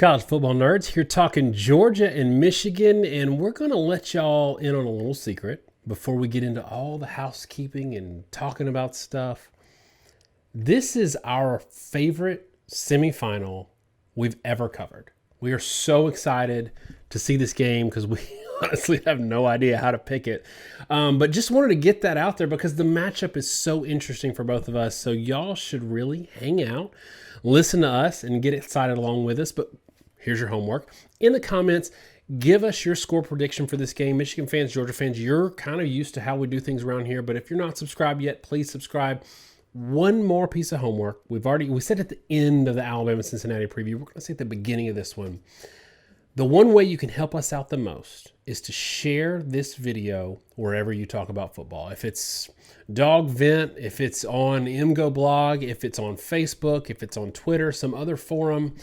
College football nerds here talking Georgia and Michigan, and we're going to let y'all in on a little secret before we get into all the housekeeping and talking about stuff. This is our favorite semifinal we've ever covered. We are so excited to see this game because we honestly have no idea how to pick it. But just wanted to get that out there because the matchup is so interesting for both of us. So y'all should really hang out, listen to us, and get excited along with us. But here's your homework. In the comments, give us your score prediction for this game. Michigan fans, Georgia fans, you're kind of used to how we do things around here. But if you're not subscribed yet, please subscribe. One more piece of homework. We said at the end of the Alabama-Cincinnati preview, we're going to say at the beginning of this one. The one way you can help us out the most is to share this video wherever you talk about football. If it's Dog Vent, if it's on MGO blog, if it's on Facebook, if it's on Twitter, some other forum,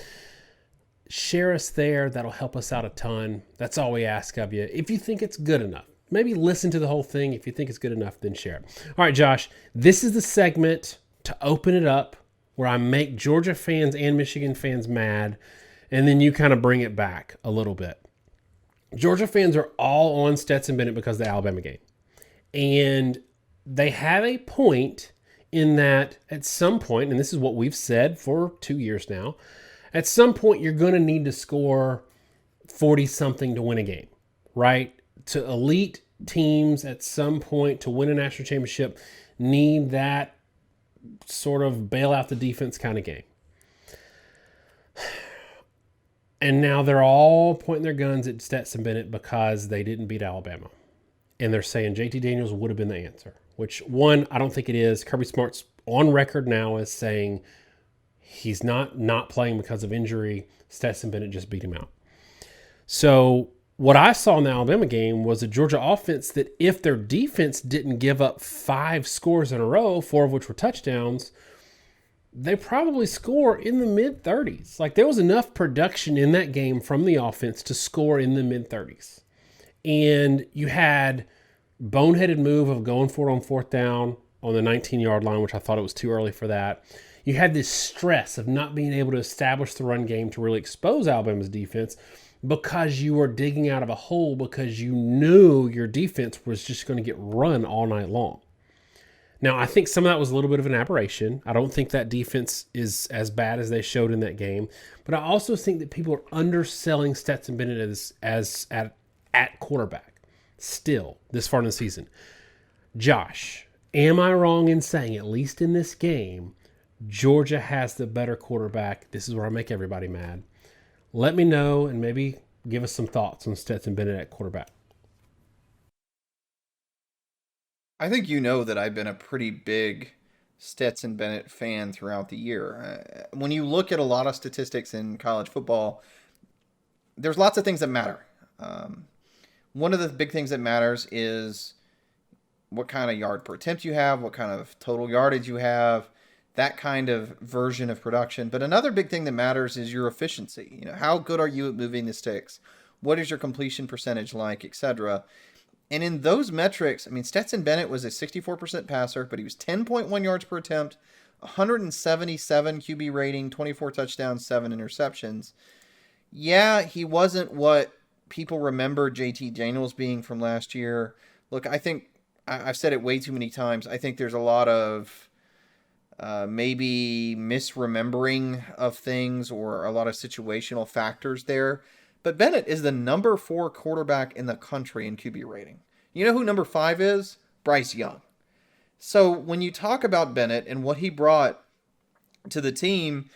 share us there. That'll help us out a ton. That's all we ask of you. If you think it's good enough, maybe listen to the whole thing. If you think it's good enough, then share it. All right, Josh, this is the segment to open it up where I make Georgia fans and Michigan fans mad, and then you kind of bring it back a little bit. Georgia fans are all on Stetson Bennett because of the Alabama game. And they have a point in that at some point, and this is what we've said for 2 years now, at some point you're going to need to score 40-something to win a game, right? To elite teams at some point to win a national championship need that sort of bail out the defense kind of game. And now they're all pointing their guns at Stetson Bennett because they didn't beat Alabama. And they're saying JT Daniels would have been the answer, which, one, I don't think it is. Kirby Smart's on record now as saying he's not playing because of injury. Stetson Bennett just beat him out. So what I saw in the Alabama game was a Georgia offense that if their defense didn't give up 5 scores in a row, 4 of which were touchdowns, they probably score in the mid-30s. Like, there was enough production in that game from the offense to score in the mid-30s. And you had boneheaded move of going for it on 4th down on the 19-yard line, which I thought it was too early for that. You had this stress of not being able to establish the run game to really expose Alabama's defense because you were digging out of a hole because you knew your defense was just going to get run all night long. Now, I think some of that was a little bit of an aberration. I don't think that defense is as bad as they showed in that game. But I also think that people are underselling Stetson Bennett as at quarterback still this far in the season. Josh, am I wrong in saying, at least in this game, Georgia has the better quarterback? This is where I make everybody mad. Let me know and maybe give us some thoughts on Stetson Bennett at quarterback. I think you know that I've been a pretty big Stetson Bennett fan throughout the year. When you look at a lot of statistics in college football, there's lots of things that matter. One of the big things that matters is what kind of yard per attempt you have, what kind of total yardage you have, that kind of version of production. But another big thing that matters is your efficiency. How good are you at moving the sticks? What is your completion percentage like, etc.? And in those metrics, Stetson Bennett was a 64% passer, but he was 10.1 yards per attempt, 177 QB rating, 24 touchdowns, 7 interceptions. Yeah, he wasn't what people remember JT Daniels being from last year. Look, I think I've said it way too many times. I think there's a lot of maybe misremembering of things or a lot of situational factors there. But Bennett is the number 4 quarterback in the country in QB rating. You know who number 5 is? Bryce Young. So when you talk about Bennett and what he brought to the team,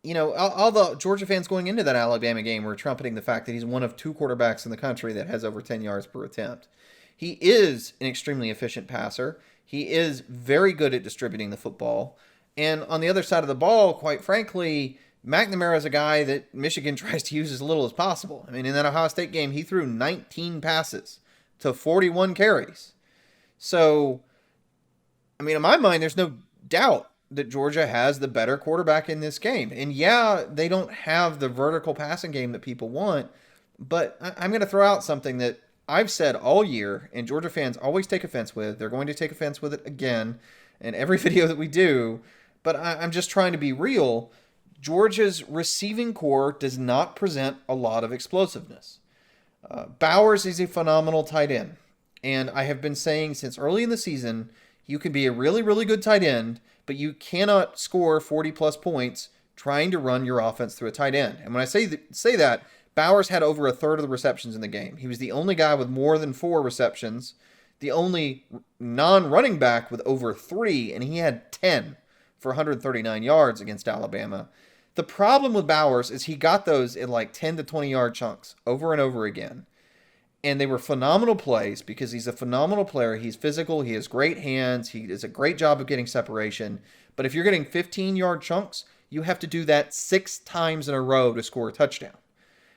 all the Georgia fans going into that Alabama game were trumpeting the fact that he's one of 2 quarterbacks in the country that has over 10 yards per attempt. He is an extremely efficient passer. He is very good at distributing the football. And on the other side of the ball, quite frankly, McNamara is a guy that Michigan tries to use as little as possible. In that Ohio State game, he threw 19 passes to 41 carries. So, in my mind, there's no doubt that Georgia has the better quarterback in this game. And yeah, they don't have the vertical passing game that people want, but I'm going to throw out something that I've said all year, and Georgia fans always take offense with. They're going to take offense with it again in every video that we do, but I'm just trying to be real. Georgia's receiving core does not present a lot of explosiveness. Bowers is a phenomenal tight end. And I have been saying since early in the season, you can be a really, really good tight end, but you cannot score 40 plus points trying to run your offense through a tight end. And when I say that, Bowers had over a third of the receptions in the game. He was the only guy with more than 4 receptions, the only non-running back with over 3, and he had 10 for 139 yards against Alabama. The problem with Bowers is he got those in like 10 to 20 yard chunks over and over again. And they were phenomenal plays because he's a phenomenal player. He's physical. He has great hands. He does a great job of getting separation. But if you're getting 15-yard chunks, you have to do that 6 times in a row to score a touchdown.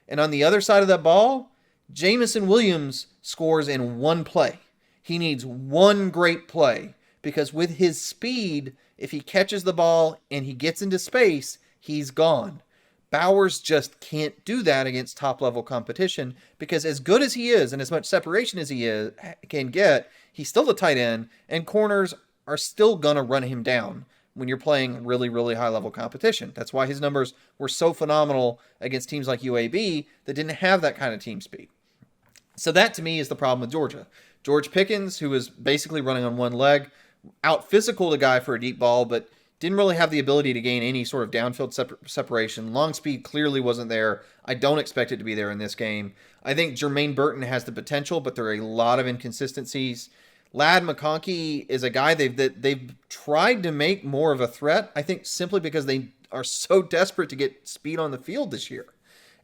And on the other side of that ball, Jamison Williams scores in one play. He needs one great play because with his speed, if he catches the ball and he gets into space, he's gone. Bowers just can't do that against top-level competition because as good as he is and as much separation as can get, he's still a tight end, and corners are still going to run him down when you're playing really, really high-level competition. That's why his numbers were so phenomenal against teams like UAB that didn't have that kind of team speed. So that, to me, is the problem with Georgia. George Pickens, who was basically running on one leg, out-physical the guy for a deep ball, but didn't really have the ability to gain any sort of downfield separation. Long speed clearly wasn't there. I don't expect it to be there in this game. I think Jermaine Burton has the potential, but there are a lot of inconsistencies. Ladd McConkey is a guy they've tried to make more of a threat, I think simply because they are so desperate to get speed on the field this year.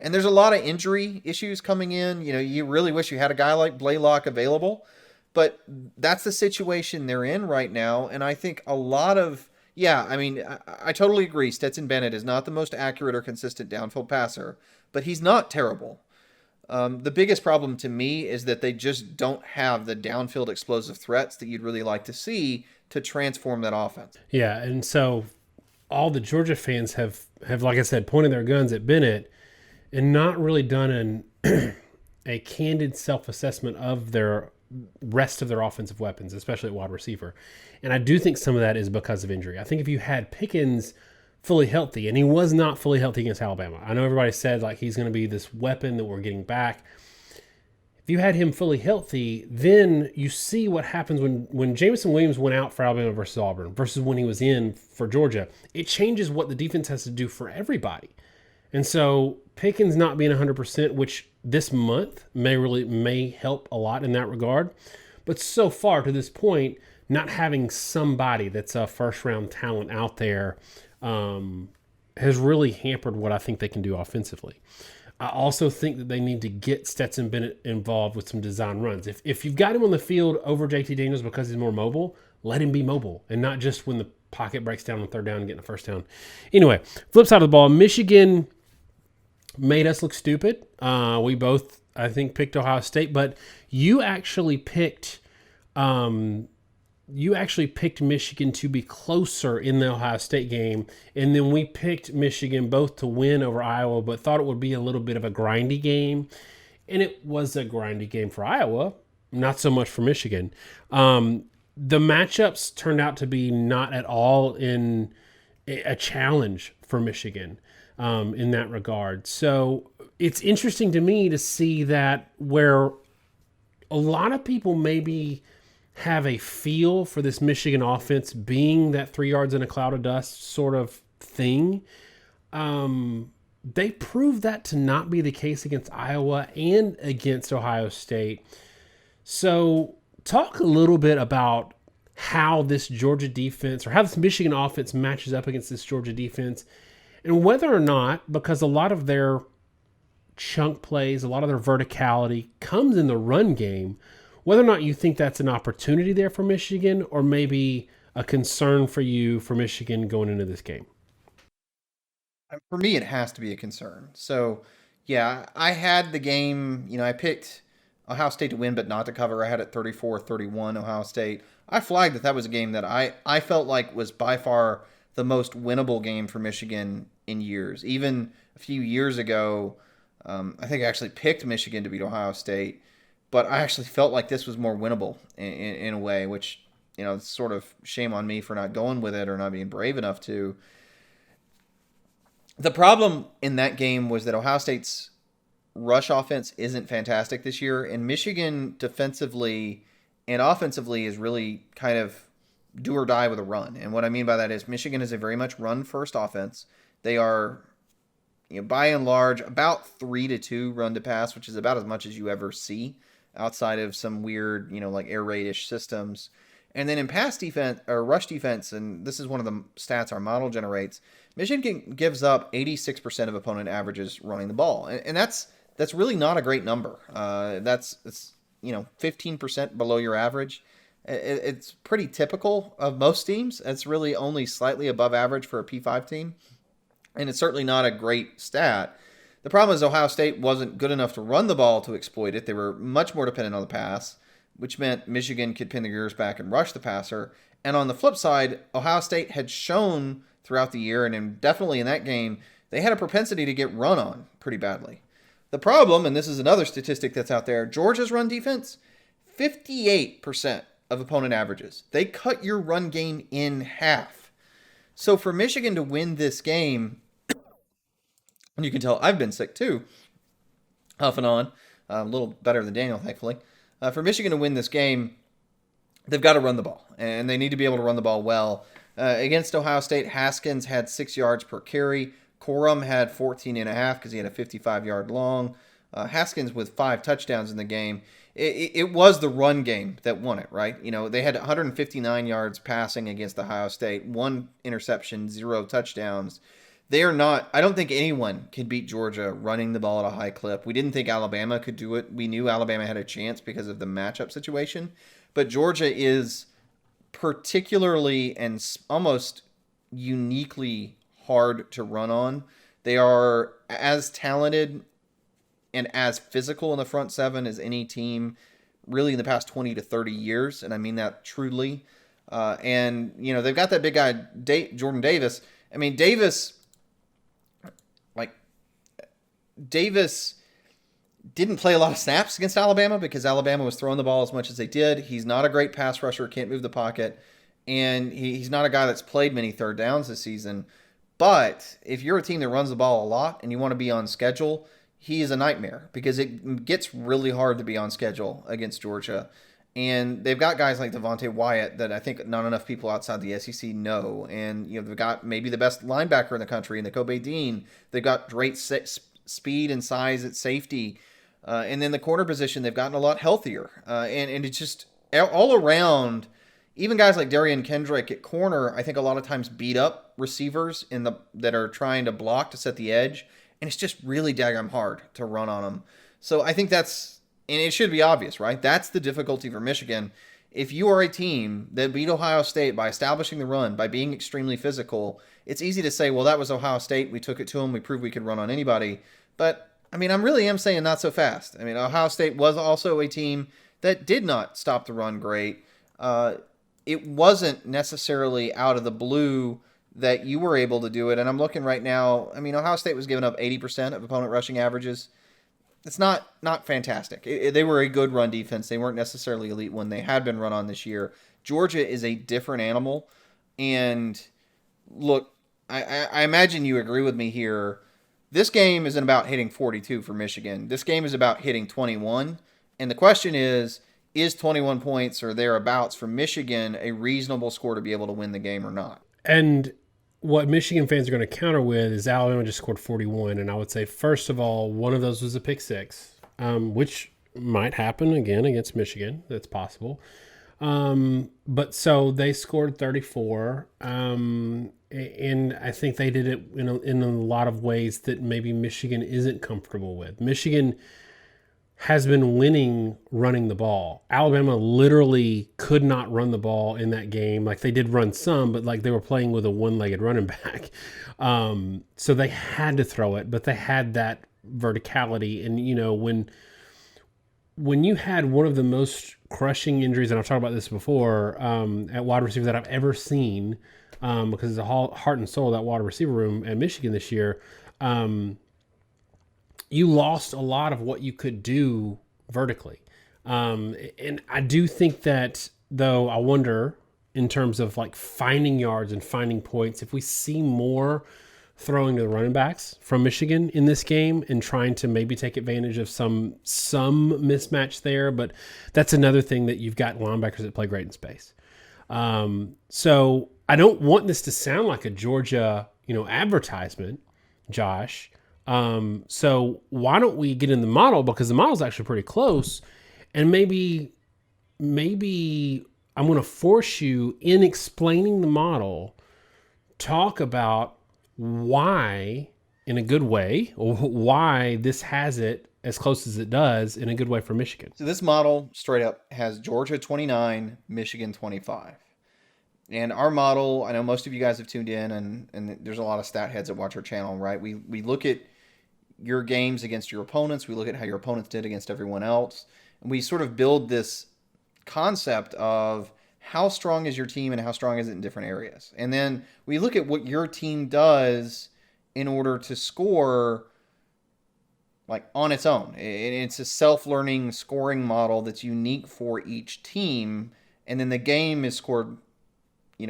And there's a lot of injury issues coming in. You know, you really wish you had a guy like Blaylock available, but that's the situation they're in right now. And I think a lot of I totally agree. Stetson Bennett is not the most accurate or consistent downfield passer, but he's not terrible. The biggest problem to me is that they just don't have the downfield explosive threats that you'd really like to see to transform that offense. Yeah, and so all the Georgia fans have like I said, pointed their guns at Bennett and not really done a candid self-assessment of their rest of their offensive weapons, especially at wide receiver. And I do think some of that is because of injury. I think if you had Pickens fully healthy, and he was not fully healthy against Alabama. I know everybody said like he's going to be this weapon that we're getting back. If you had him fully healthy, then you see what happens when Jamison Williams went out for Alabama versus Auburn versus when he was in for Georgia. It changes what the defense has to do for everybody. And so Pickens not being 100%, which this month may help a lot in that regard. But so far to this point, not having somebody that's a first-round talent out there has really hampered what I think they can do offensively. I also think that they need to get Stetson Bennett involved with some design runs. If you've got him on the field over JT Daniels because he's more mobile, let him be mobile and not just when the pocket breaks down on third down and getting a first down. Anyway, flip side of the ball, Michigan made us look stupid. We both, I think, picked Ohio State, but you actually picked Michigan to be closer in the Ohio State game, and then we picked Michigan both to win over Iowa, but thought it would be a little bit of a grindy game, and it was a grindy game for Iowa, not so much for Michigan. The matchups turned out to be not at all in a challenge for Michigan. In that regard. So it's interesting to me to see that where a lot of people maybe have a feel for this Michigan offense being that 3 yards in a cloud of dust sort of thing. They proved that to not be the case against Iowa and against Ohio State. So talk a little bit about how this Georgia defense or how this Michigan offense matches up against this Georgia defense. And whether or not, because a lot of their chunk plays, a lot of their verticality comes in the run game, whether or not you think that's an opportunity there for Michigan or maybe a concern for you for Michigan going into this game. For me, it has to be a concern. So, yeah, I had the game, I picked Ohio State to win but not to cover. I had it 34-31 Ohio State. I flagged that was a game that I felt like was by far the most winnable game for Michigan in years. Even a few years ago, I think I actually picked Michigan to beat Ohio State, but I actually felt like this was more winnable in a way, which, it's sort of shame on me for not going with it or not being brave enough to. The problem in that game was that Ohio State's rush offense isn't fantastic this year, and Michigan defensively and offensively is really kind of do or die with a run. And what I mean by that is Michigan is a very much run first offense. They are, by and large, about 3-2 run to pass, which is about as much as you ever see outside of some weird, like air raid-ish systems. And then in pass defense or rush defense, and this is one of the stats our model generates, Michigan gives up 86% of opponent averages running the ball, and that's really not a great number. It's 15% below your average. It's pretty typical of most teams. It's really only slightly above average for a P5 team, and it's certainly not a great stat. The problem is Ohio State wasn't good enough to run the ball to exploit it. They were much more dependent on the pass, which meant Michigan could pin the gears back and rush the passer. And on the flip side, Ohio State had shown throughout the year, and definitely in that game, they had a propensity to get run on pretty badly. The problem, and this is another statistic that's out there, Georgia's run defense, 58% of opponent averages. They cut your run game in half. So for Michigan to win this game, and you can tell I've been sick too, off and on, a little better than Daniel, thankfully. For Michigan to win this game, they've got to run the ball, and they need to be able to run the ball well. Against Ohio State, Haskins had 6 yards per carry. Corum had 14.5 because he had a 55-yard long. Haskins with 5 touchdowns in the game. It was the run game that won it, right? They had 159 yards passing against Ohio State, 1 interception, 0 touchdowns. They are not, I don't think anyone can beat Georgia running the ball at a high clip. We didn't think Alabama could do it. We knew Alabama had a chance because of the matchup situation. But Georgia is particularly and almost uniquely hard to run on. They are as talented and as physical in the front seven as any team really in the past 20 to 30 years. And I mean that truly. And they've got that big guy, Jordan Davis. I mean, Davis didn't play a lot of snaps against Alabama because Alabama was throwing the ball as much as they did. He's not a great pass rusher, can't move the pocket, and he's not a guy that's played many third downs this season. But if you're a team that runs the ball a lot and you want to be on schedule, he is a nightmare because it gets really hard to be on schedule against Georgia. And they've got guys like Devontae Wyatt that I think not enough people outside the SEC know. And they've got maybe the best linebacker in the country in the Kobe Dean. They've got great speed and size at safety. And then the corner position, they've gotten a lot healthier. And it's just all around, even guys like Darian Kendrick at corner, I think a lot of times beat up receivers that are trying to block to set the edge. And it's just really daggum hard to run on them. So I think and it should be obvious, right? That's the difficulty for Michigan. If you are a team that beat Ohio State by establishing the run, by being extremely physical, it's easy to say, well, that was Ohio State. We took it to them. We proved we could run on anybody. But I really am saying not so fast. Ohio State was also a team that did not stop the run great. It wasn't necessarily out of the blue that you were able to do it. And I'm looking right now. Ohio State was giving up 80% of opponent rushing averages. It's not fantastic. They were a good run defense. They weren't necessarily elite when they had been run on this year. Georgia is a different animal. And look, I imagine you agree with me here. This game isn't about hitting 42 for Michigan. This game is about hitting 21. And the question is 21 points or thereabouts for Michigan a reasonable score to be able to win the game or not? And what Michigan fans are going to counter with is Alabama just scored 41. And I would say, first of all, one of those was a pick six, which might happen again against Michigan. That's possible. But so they scored 34. And I think they did it in a lot of ways that maybe Michigan isn't comfortable with. Michigan has been winning running the ball. Alabama literally could not run the ball in that game. Like they did run some, but like they were playing with a one-legged running back. So they had to throw it, but they had that verticality. And, when you had one of the most crushing injuries, and I've talked about this before, at wide receiver that I've ever seen, because it's the heart and soul of that wide receiver room at Michigan this year, you lost a lot of what you could do vertically. And I do think that, though, I wonder in terms of like finding yards and finding points, if we see more throwing to the running backs from Michigan in this game and trying to maybe take advantage of some mismatch there. But that's another thing, that you've got linebackers that play great in space. So I don't want this to sound like a Georgia, advertisement, Josh. So why don't we get in the model, because the model is actually pretty close, and maybe I'm going to force you, in explaining the model, talk about why, in a good way, or why this has it as close as it does in a good way for Michigan. So this model straight up has Georgia 29, Michigan 25. And our model, I know most of you guys have tuned in, and there's a lot of stat heads that watch our channel, right? We look at your games against your opponents. We look at how your opponents did against everyone else. And we sort of build this concept of how strong is your team and how strong is it in different areas. And then we look at what your team does in order to score, like, on its own. It's a self-learning scoring model that's unique for each team. And then the game is scored,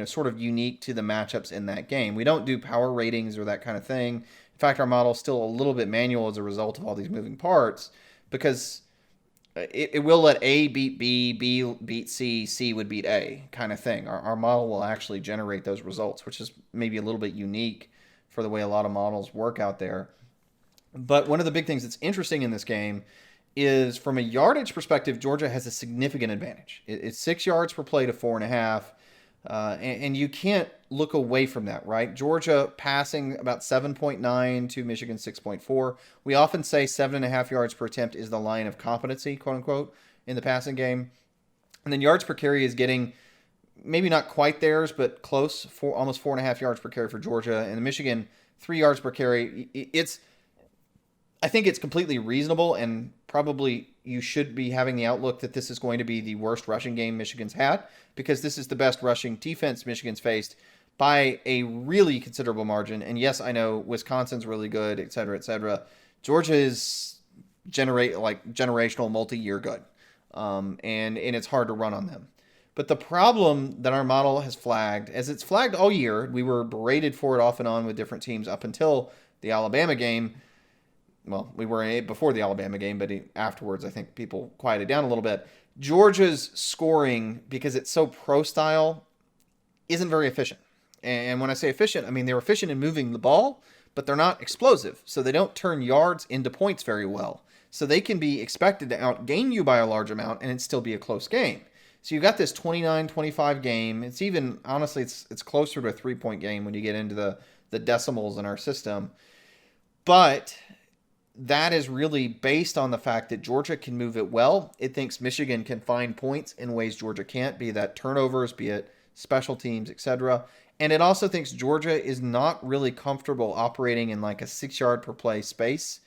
sort of unique to the matchups in that game. We don't do power ratings or that kind of thing. In fact, our model is still a little bit manual as a result of all these moving parts, because it will let A beat B, B beat C, C would beat A kind of thing. Our model will actually generate those results, which is maybe a little bit unique for the way a lot of models work out there. But one of the big things that's interesting in this game is, from a yardage perspective, Georgia has a significant advantage. It's 6 yards per play to 4.5. And you can't look away from that, right? Georgia passing about 7.9 to Michigan 6.4. We often say 7.5 yards per attempt is the line of competency, quote unquote, in the passing game. And then yards per carry is getting maybe not quite theirs, but close, almost 4.5 yards per carry for Georgia. And the Michigan, 3 yards per carry. I think it's completely reasonable, and probably you should be having the outlook that this is going to be the worst rushing game Michigan's had, because this is the best rushing defense Michigan's faced by a really considerable margin. And yes, I know Wisconsin's really good, et cetera, et cetera. Georgia is generational, multi-year good. And it's hard to run on them. But the problem that our model has flagged, as it's flagged all year, we were berated for it off and on with different teams up until the Alabama game. Well, we were before the Alabama game, but afterwards I think people quieted down a little bit. Georgia's scoring, because it's so pro-style, isn't very efficient. And when I say efficient, I mean they're efficient in moving the ball, but they're not explosive. So they don't turn yards into points very well. So they can be expected to outgain you by a large amount and it still be a close game. So you've got this 29-25 game. It's even, honestly, it's closer to a 3-point game when you get into the decimals in our system. But that is really based on the fact that Georgia can move it well. It thinks Michigan can find points in ways Georgia can't, be that turnovers, be it special teams, etc. And it also thinks Georgia is not really comfortable operating in like a 6 yard per play space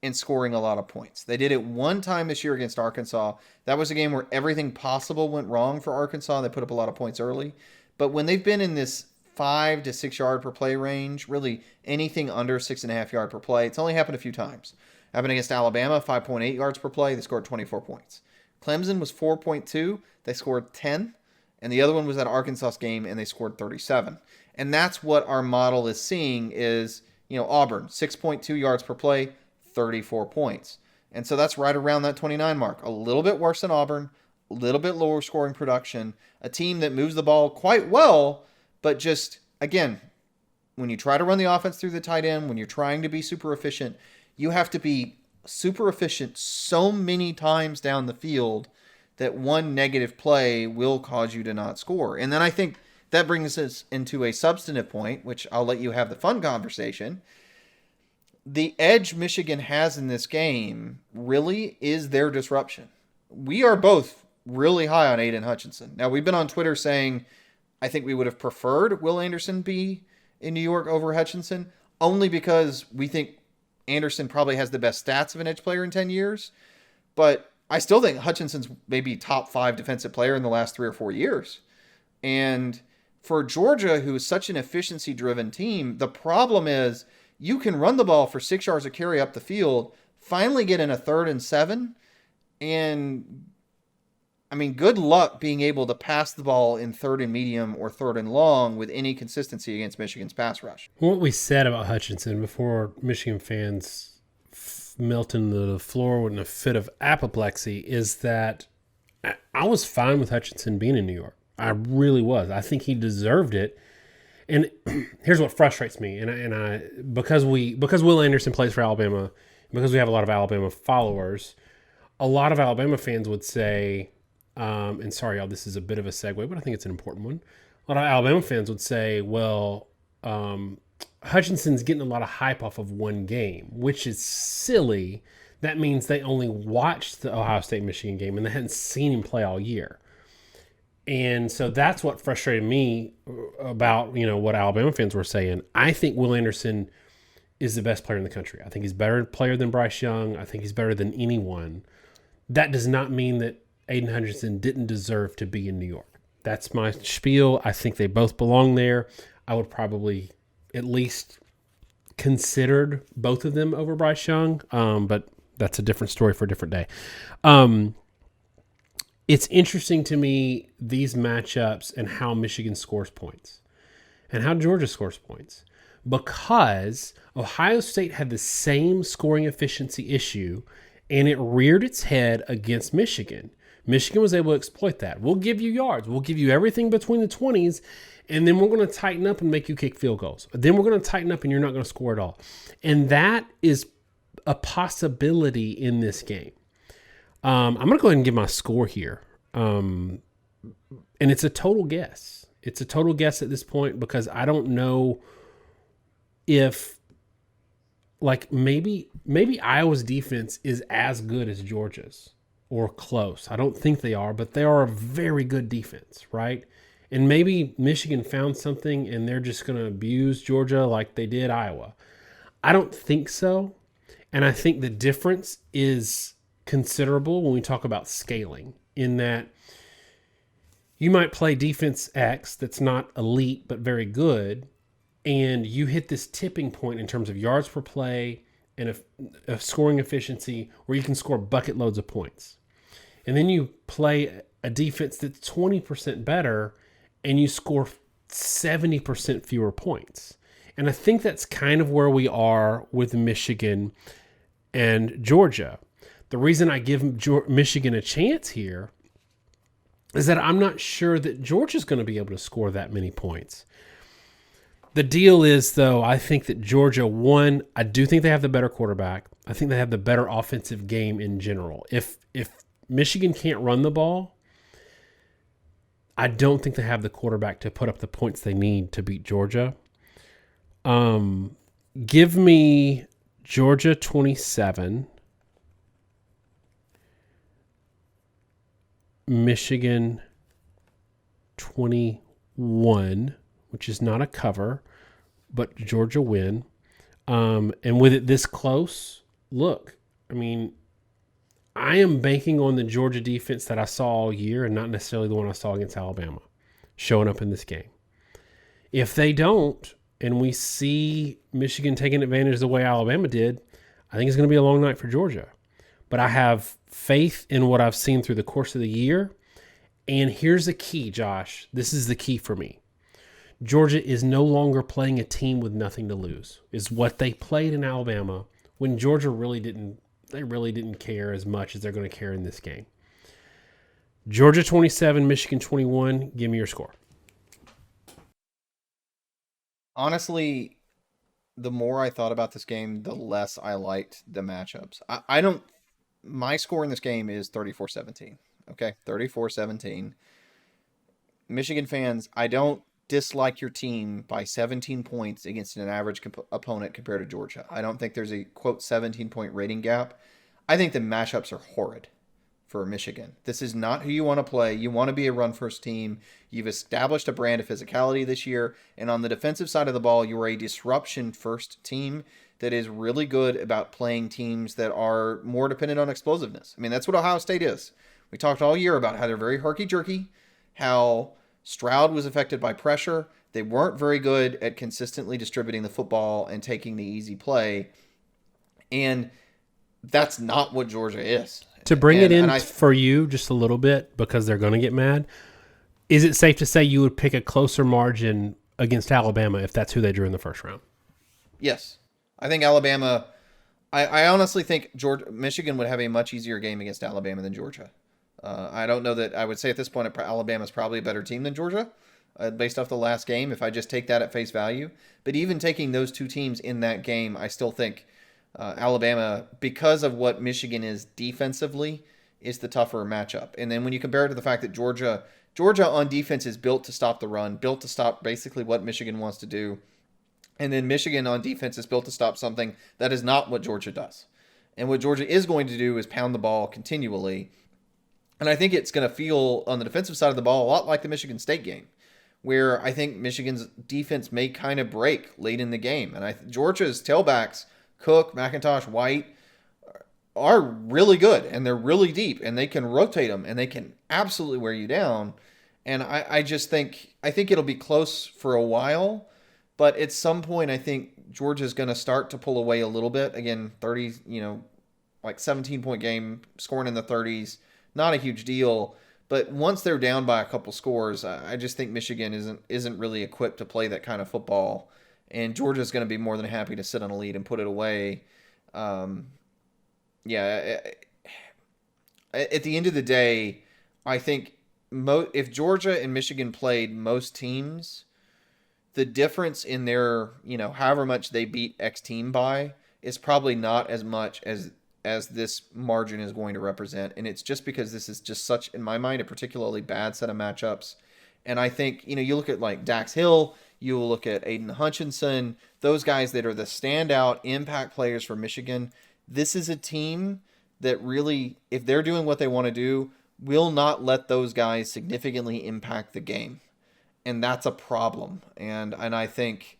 and scoring a lot of points. They did it one time this year against Arkansas. That was a game where everything possible went wrong for Arkansas. They put up a lot of points early. But when they've been in this 5 to 6 yard per play range, really anything under 6.5 yard per play, it's only happened a few times. Happened against Alabama, 5.8 yards per play. They scored 24 points. Clemson was 4.2. They scored 10. And the other one was that Arkansas game, and they scored 37. And that's what our model is seeing is, Auburn, 6.2 yards per play, 34 points. And so that's right around that 29 mark. A little bit worse than Auburn, a little bit lower scoring production, a team that moves the ball quite well, but just, again, when you try to run the offense through the tight end, when you're trying to be super efficient, you have to be super efficient so many times down the field that one negative play will cause you to not score. And then I think that brings us into a substantive point, which I'll let you have the fun conversation. The edge Michigan has in this game really is their disruption. We are both really high on Aiden Hutchinson. Now, we've been on Twitter saying I think we would have preferred Will Anderson be in New York over Hutchinson, only because we think Anderson probably has the best stats of an edge player in 10 years. But I still think Hutchinson's maybe top 5 defensive player in the last 3 or 4 years. And for Georgia, who is such an efficiency-driven team, the problem is you can run the ball for 6 yards of carry up the field, finally get in a 3rd and 7, and I mean, good luck being able to pass the ball in third and medium or third and long with any consistency against Michigan's pass rush. What we said about Hutchinson before Michigan fans melting the floor in a fit of apoplexy is that I was fine with Hutchinson being in New York. I really was. I think he deserved it. And here's what frustrates me, and I because Will Anderson plays for Alabama, because we have a lot of Alabama followers, a lot of Alabama fans would say, and sorry, y'all, this is a bit of a segue, but I think it's an important one. A lot of Alabama fans would say, well, Hutchinson's getting a lot of hype off of one game, which is silly. That means they only watched the Ohio State-Michigan game and they hadn't seen him play all year. And so that's what frustrated me about, what Alabama fans were saying. I think Will Anderson is the best player in the country. I think he's a better player than Bryce Young. I think he's better than anyone. That does not mean that Aiden Hutchinson didn't deserve to be in New York. That's my spiel. I think they both belong there. I would probably at least considered both of them over Bryce Young, but that's a different story for a different day. It's interesting to me, these matchups and how Michigan scores points and how Georgia scores points, because Ohio State had the same scoring efficiency issue and it reared its head against Michigan. Michigan was able to exploit that. We'll give you yards. We'll give you everything between the 20s, and then we're going to tighten up and make you kick field goals. Then we're going to tighten up and you're not going to score at all. And that is a possibility in this game. I'm going to go ahead and give my score here. And it's a total guess. It's a total guess at this point because I don't know if, maybe Iowa's defense is as good as Georgia's or close. I don't think they are, but they are a very good defense, right? And maybe Michigan found something and they're just going to abuse Georgia like they did Iowa. I don't think so. And I think the difference is considerable when we talk about scaling, in that you might play defense X that's not elite but very good, and you hit this tipping point in terms of yards per play and a scoring efficiency where you can score bucket loads of points. And then you play a defense that's 20% better and you score 70% fewer points. And I think that's kind of where we are with Michigan and Georgia. The reason I give Michigan a chance here is that I'm not sure that Georgia's going to be able to score that many points. The deal is, though, I think that Georgia, one, I do think they have the better quarterback. I think they have the better offensive game in general. If Michigan can't run the ball, I don't think they have the quarterback to put up the points they need to beat Georgia. Give me Georgia 27, Michigan 21, which is not a cover, but Georgia win. And with it this close, look, I am banking on the Georgia defense that I saw all year and not necessarily the one I saw against Alabama showing up in this game. If they don't, and we see Michigan taking advantage the way Alabama did, I think it's going to be a long night for Georgia. But I have faith in what I've seen through the course of the year. And here's the key, Josh. This is the key for me. Georgia is no longer playing a team with nothing to lose, is what they played in Alabama when Georgia really didn't care as much as they're going to care in this game. Georgia 27, Michigan 21. Give me your score. Honestly, the more I thought about this game, the less I liked the matchups. My score in this game is 34-17. Okay, 34-17. Michigan fans, I don't dislike your team by 17 points against an average opponent compared to Georgia. I don't think there's a, quote, 17-point rating gap. I think the matchups are horrid for Michigan. This is not who you want to play. You want to be a run-first team. You've established a brand of physicality this year, and on the defensive side of the ball, you are a disruption-first team that is really good about playing teams that are more dependent on explosiveness. That's what Ohio State is. We talked all year about how they're very herky-jerky, how Stroud was affected by pressure. They weren't very good at consistently distributing the football and taking the easy play. And that's not what Georgia is. To bring it And in I for you just a little bit, because they're going to get mad, is it safe to say you would pick a closer margin against Alabama if that's who they drew in the first round? yes, I think Alabama. I honestly think Michigan would have a much easier game against Alabama than Georgia. I don't know that I would say at this point Alabama's probably a better team than Georgia, based off the last game. If I just take that at face value, but even taking those two teams in that game, I still think Alabama, because of what Michigan is defensively, is the tougher matchup. And then when you compare it to the fact that Georgia on defense is built to stop the run, built to stop basically what Michigan wants to do. And then Michigan on defense is built to stop something that is not what Georgia does. And what Georgia is going to do is pound the ball continually. And I think it's going to feel on the defensive side of the ball a lot like the Michigan State game, where I think Michigan's defense may kind of break late in the game. And Georgia's tailbacks, Cook, McIntosh, White, are really good, and they're really deep, and they can rotate them, and they can absolutely wear you down. And I just think it'll be close for a while, but at some point I think Georgia's going to start to pull away a little bit. Again, 30, like 17-point game, scoring in the 30s, not a huge deal. But once they're down by a couple scores, I just think Michigan isn't really equipped to play that kind of football, and Georgia's going to be more than happy to sit on a lead and put it away. Yeah, at the end of the day, I think if Georgia and Michigan played most teams, the difference in their, however much they beat X team by is probably not as much as this margin is going to represent. And it's just because this is just such, in my mind, a particularly bad set of matchups. And I think, you look at like Dax Hill, you will look at Aiden Hutchinson, those guys that are the standout impact players for Michigan. This is a team that really, if they're doing what they want to do, will not let those guys significantly impact the game. And that's a problem. And I think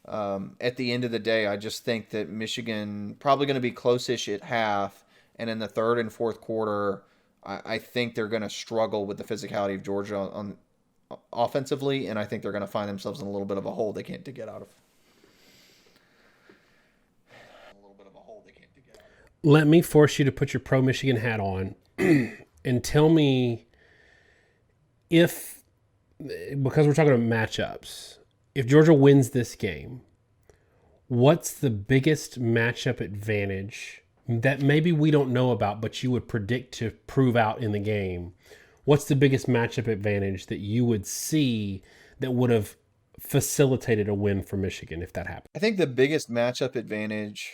at the end of the day, I just think that Michigan probably going to be close-ish at half. And in the third and fourth quarter, I think they're going to struggle with the physicality of Georgia on offensively. And I think they're going to find themselves in a little bit of a hole they can't get out of. Let me force you to put your pro Michigan hat on and tell me if, because we're talking about matchups, if Georgia wins this game, what's the biggest matchup advantage that maybe we don't know about, but you would predict to prove out in the game? What's the biggest matchup advantage that you would see that would have facilitated a win for Michigan if that happened? I think the biggest matchup advantage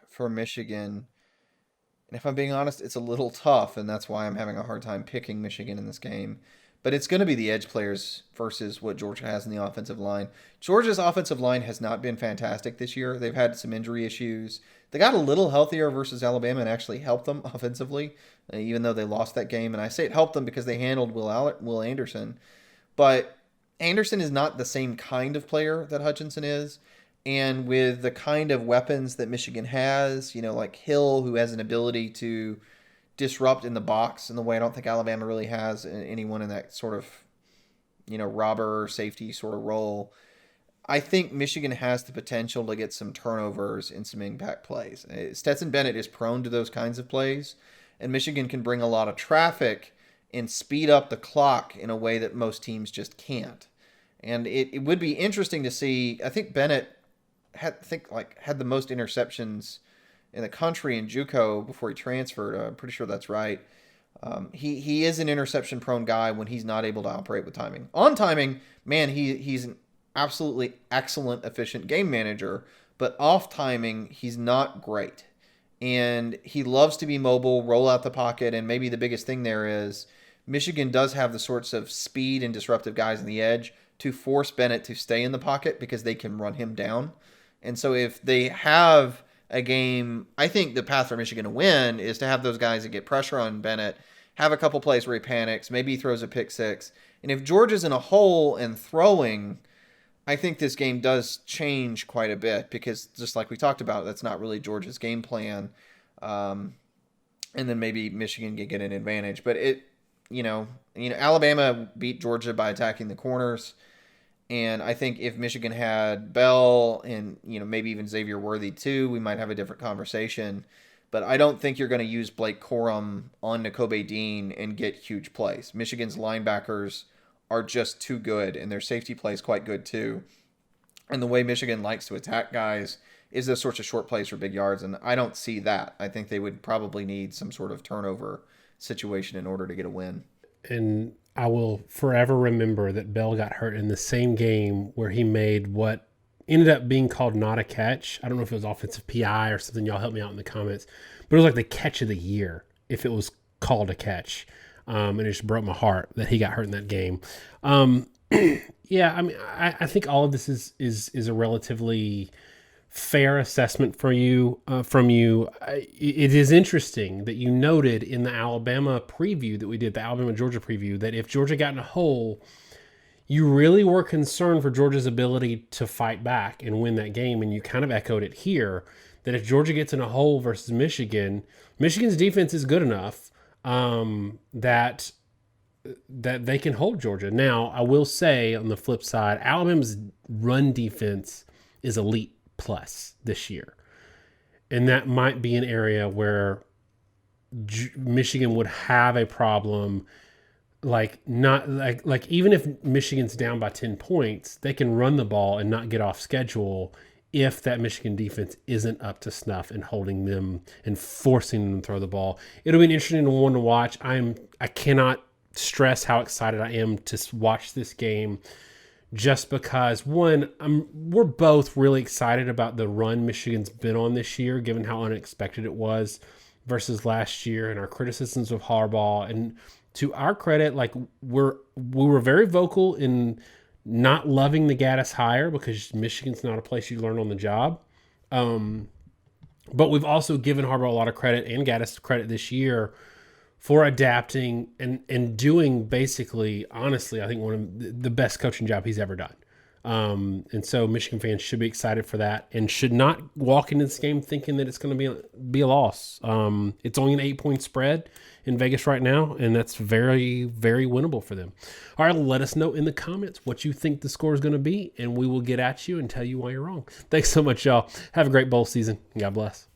for Michigan, and if I'm being honest, it's a little tough, and that's why I'm having a hard time picking Michigan in this game. But it's going to be the edge players versus what Georgia has in the offensive line. Georgia's offensive line has not been fantastic this year. They've had some injury issues. They got a little healthier versus Alabama and actually helped them offensively, even though they lost that game. And I say it helped them because they handled Will Anderson. But Anderson is not the same kind of player that Hutchinson is. And with the kind of weapons that Michigan has, like Hill, who has an ability to disrupt in the box in the way I don't think Alabama really has anyone in that sort of, robber safety sort of role. I think Michigan has the potential to get some turnovers and some impact plays. Stetson Bennett is prone to those kinds of plays, and Michigan can bring a lot of traffic and speed up the clock in a way that most teams just can't. And it would be interesting to see. I think Bennett had the most interceptions in the country in JUCO before he transferred. I'm pretty sure that's right. He is an interception prone guy when he's not able to operate with timing. On timing, man, he's an absolutely excellent, efficient game manager, but off timing, he's not great. And he loves to be mobile, roll out the pocket, and maybe the biggest thing there is Michigan does have the sorts of speed and disruptive guys on the edge to force Bennett to stay in the pocket because they can run him down. And so if they have a game, I think the path for Michigan to win is to have those guys that get pressure on Bennett, have a couple plays where he panics, maybe he throws a pick six. And if Georgia's in a hole and throwing, I think this game does change quite a bit because just like we talked about, that's not really Georgia's game plan. And then maybe Michigan can get an advantage. But Alabama beat Georgia by attacking the corners. And I think if Michigan had Bell and, maybe even Xavier Worthy too, we might have a different conversation. but I don't think you're going to use Blake Corum on Nakobe Dean and get huge plays. Michigan's linebackers are just too good, and their safety play is quite good too. And the way Michigan likes to attack guys is those sorts of short plays for big yards, and I don't see that. I think they would probably need some sort of turnover situation in order to get a win. And I will forever remember that Bell got hurt in the same game where he made what ended up being called not a catch. I don't know if it was offensive PI or something. Y'all help me out in the comments. But it was like the catch of the year if it was called a catch. And it just broke my heart that he got hurt in that game. Yeah, I mean, I think all of this is a relatively fair assessment for you from you. It is interesting that you noted in the Alabama preview that we did, the Alabama Georgia preview, that if Georgia got in a hole, you really were concerned for Georgia's ability to fight back and win that game, and you kind of echoed it here that if Georgia gets in a hole versus Michigan, Michigan's defense is good enough that they can hold Georgia. Now, I will say on the flip side, Alabama's run defense is elite plus this year. And that might be an area where Michigan would have a problem. Like even if Michigan's down by 10 points, they can run the ball and not get off schedule if that Michigan defense isn't up to snuff and holding them and forcing them to throw the ball. It'll be an interesting one to watch. I cannot stress how excited I am to watch this game, just because one, we're both really excited about the run Michigan's been on this year, given how unexpected it was versus last year, and our criticisms of Harbaugh. And to our credit, like we were very vocal in not loving the Gaddis hire because Michigan's not a place you learn on the job. But we've also given Harbaugh a lot of credit and Gaddis credit this year for adapting and doing basically, honestly, I think one of the best coaching job he's ever done. And so Michigan fans should be excited for that and should not walk into this game thinking that it's going to be a loss. It's only an 8-point spread in Vegas right now, and that's very, very winnable for them. All right, let us know in the comments what you think the score is going to be, and we will get at you and tell you why you're wrong. Thanks so much, y'all. Have a great bowl season. God bless.